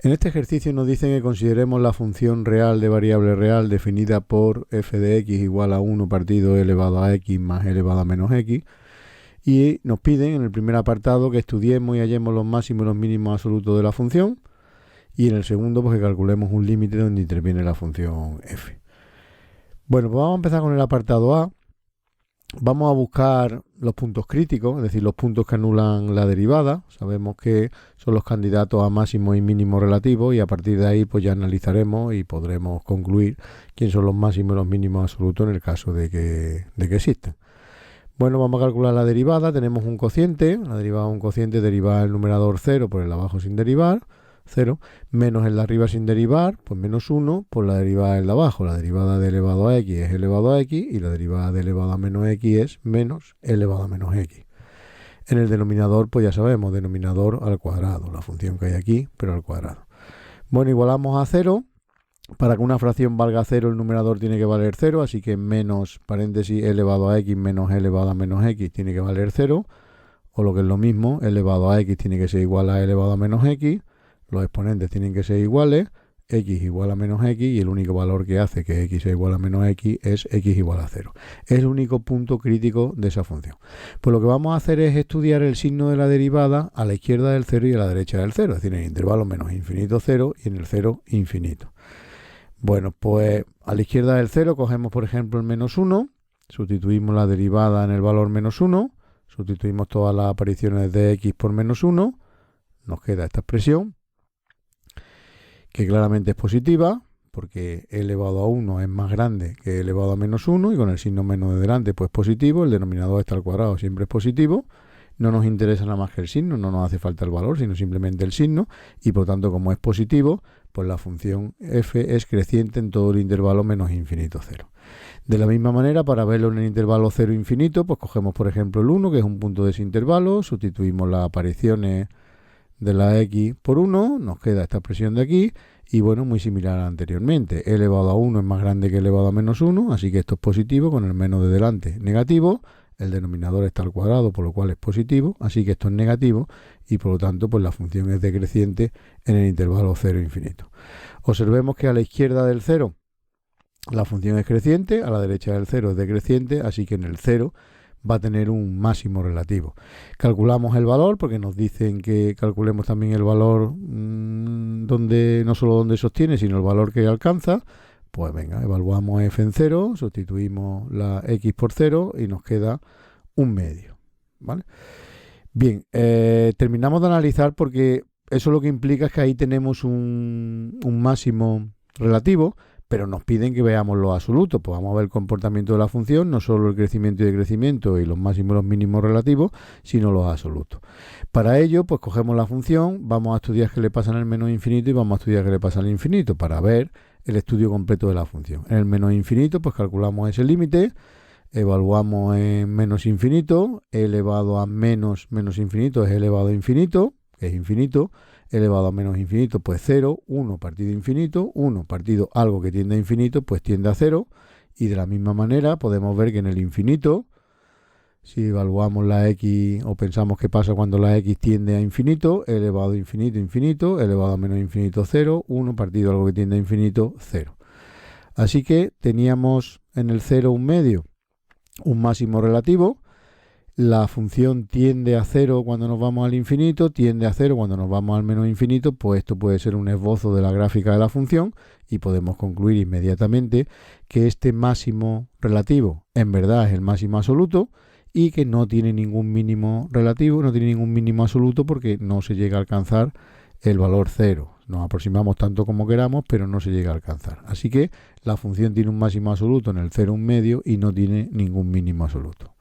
En este ejercicio nos dicen que consideremos la función real de variable real definida por f de x igual a 1 partido e elevado a x más e elevado a menos x, y nos piden en el primer apartado que estudiemos y hallemos los máximos y los mínimos absolutos de la función, y en el segundo pues que calculemos un límite donde interviene la función f. Bueno, pues vamos a empezar con el apartado A. Vamos a buscar los puntos críticos, es decir, los puntos que anulan la derivada. Sabemos que son los candidatos a máximo y mínimo relativos, y a partir de ahí pues ya analizaremos y podremos concluir quiénes son los máximos y los mínimos absolutos en el caso de que existan. Bueno, vamos a calcular la derivada. Tenemos un cociente, la derivada de un cociente derivada del numerador 0 por el de abajo sin derivar, 0, menos el de arriba sin derivar, pues menos 1 por la derivada del de abajo. La derivada de elevado a x es elevado a x y la derivada de elevado a menos x es menos elevado a menos x. En el denominador, pues ya sabemos, denominador al cuadrado, la función que hay aquí, pero al cuadrado. Bueno, igualamos a 0. Para que una fracción valga 0, el numerador tiene que valer 0, así que menos, paréntesis, elevado a x menos elevado a menos x tiene que valer 0, o lo que es lo mismo, elevado a x tiene que ser igual a elevado a menos x, los exponentes tienen que ser iguales, x igual a menos x, y el único valor que hace que x sea igual a menos x es x igual a 0. Es el único punto crítico de esa función. Pues lo que vamos a hacer es estudiar el signo de la derivada a la izquierda del 0 y a la derecha del 0, es decir, en el intervalo menos infinito 0 y en el 0 infinito. Bueno, pues a la izquierda del 0 cogemos, por ejemplo, el menos 1, sustituimos la derivada en el valor menos 1, sustituimos todas las apariciones de x por menos 1, nos queda esta expresión, que claramente es positiva, porque e elevado a 1 es más grande que e elevado a menos 1, y con el signo menos de delante, pues positivo, el denominador está al cuadrado, siempre es positivo. No nos interesa nada más que el signo, no nos hace falta el valor, sino simplemente el signo, y por tanto, como es positivo, pues la función f es creciente en todo el intervalo menos infinito 0. De la misma manera, para verlo en el intervalo 0 infinito, pues cogemos por ejemplo el 1, que es un punto de ese intervalo, sustituimos las apariciones de la x por 1, nos queda esta expresión de aquí, y bueno, muy similar a anteriormente. E elevado a 1 es más grande que e elevado a menos 1, así que esto es positivo, con el menos de delante negativo. El denominador está al cuadrado, por lo cual es positivo, así que esto es negativo, y por lo tanto pues la función es decreciente en el intervalo 0 infinito. Observemos que a la izquierda del 0 la función es creciente, a la derecha del 0 es decreciente, así que en el 0 va a tener un máximo relativo. Calculamos el valor, porque nos dicen que calculemos también el valor donde no solo donde sostiene, sino el valor que alcanza. Pues venga, evaluamos f en 0, sustituimos la x por 0 y nos queda un medio, ¿vale? Bien, terminamos de analizar, porque eso lo que implica es que ahí tenemos un máximo relativo, pero nos piden que veamos los absolutos. Pues vamos a ver el comportamiento de la función, no solo el crecimiento y decrecimiento y los máximos y los mínimos relativos, sino los absolutos. Para ello, pues cogemos la función, vamos a estudiar qué le pasa en el menos infinito y vamos a estudiar qué le pasa al infinito para ver el estudio completo de la función. En el menos infinito, pues calculamos ese límite, evaluamos en menos infinito, e elevado a menos infinito es elevado a infinito, que es infinito, elevado a menos infinito, pues 0, 1 partido infinito, 1 partido algo que tiende a infinito, pues tiende a 0, y de la misma manera podemos ver que en el infinito, si evaluamos la x o pensamos qué pasa cuando la x tiende a infinito, elevado a infinito, infinito, elevado a menos infinito 0, 1 partido algo que tiende a infinito, 0. Así que teníamos en el 0 un medio, un máximo relativo. La función tiende a 0 cuando nos vamos al infinito, tiende a 0 cuando nos vamos al menos infinito, pues esto puede ser un esbozo de la gráfica de la función, y podemos concluir inmediatamente que este máximo relativo en verdad es el máximo absoluto, y que no tiene ningún mínimo relativo, no tiene ningún mínimo absoluto, porque no se llega a alcanzar el valor 0. Nos aproximamos tanto como queramos, pero no se llega a alcanzar. Así que la función tiene un máximo absoluto en el 0 un medio y no tiene ningún mínimo absoluto.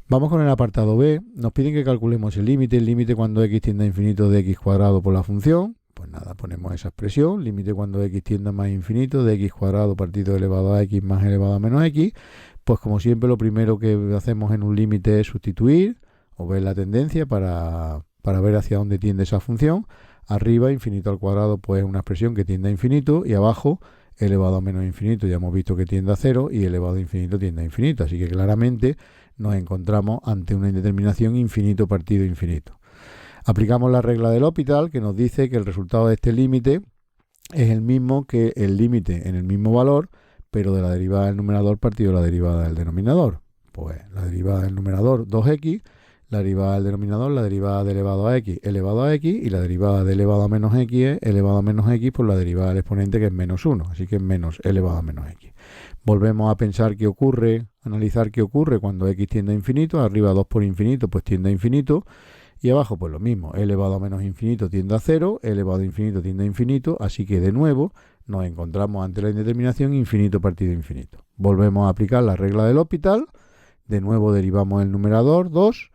Vamos con el apartado B. Nos piden que calculemos el límite cuando x tiende a infinito de x cuadrado por la función. Pues nada, ponemos esa expresión, límite cuando x tiende a más infinito de x cuadrado partido elevado a x más elevado a menos x. Pues como siempre, lo primero que hacemos en un límite es sustituir o ver la tendencia para ver hacia dónde tiende esa función. Arriba, infinito al cuadrado, pues una expresión que tiende a infinito, y abajo, elevado a menos infinito, ya hemos visto que tiende a 0, y elevado a infinito tiende a infinito. Así que claramente nos encontramos ante una indeterminación infinito partido infinito. Aplicamos la regla del L'Hopital, que nos dice que el resultado de este límite es el mismo que el límite en el mismo valor, pero de la derivada del numerador partido la derivada del denominador. Pues la derivada del numerador 2x, la derivada del denominador, la derivada de elevado a x elevado a x, y la derivada de elevado a menos x es elevado a menos x por la derivada del exponente, que es menos 1, así que es menos elevado a menos x. Volvemos a pensar qué ocurre, analizar qué ocurre cuando x tiende a infinito. Arriba 2 por infinito, pues tiende a infinito. Y abajo pues lo mismo, elevado a menos infinito tiende a 0, elevado a infinito tiende a infinito, así que de nuevo nos encontramos ante la indeterminación infinito partido infinito. Volvemos a aplicar la regla del L'Hopital, de nuevo derivamos el numerador 2,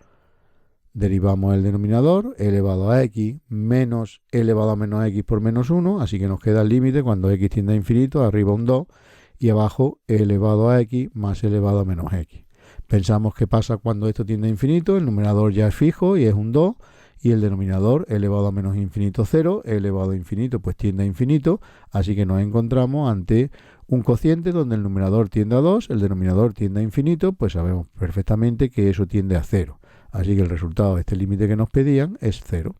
derivamos el denominador elevado a x menos elevado a menos x por menos 1, así que nos queda el límite cuando x tiende a infinito, arriba un 2 y abajo elevado a x más elevado a menos x. Pensamos qué pasa cuando esto tiende a infinito, el numerador ya es fijo y es un 2, y el denominador elevado a menos infinito 0, elevado a infinito pues tiende a infinito, así que nos encontramos ante un cociente donde el numerador tiende a 2, el denominador tiende a infinito, pues sabemos perfectamente que eso tiende a 0. Así que el resultado de este límite que nos pedían es 0.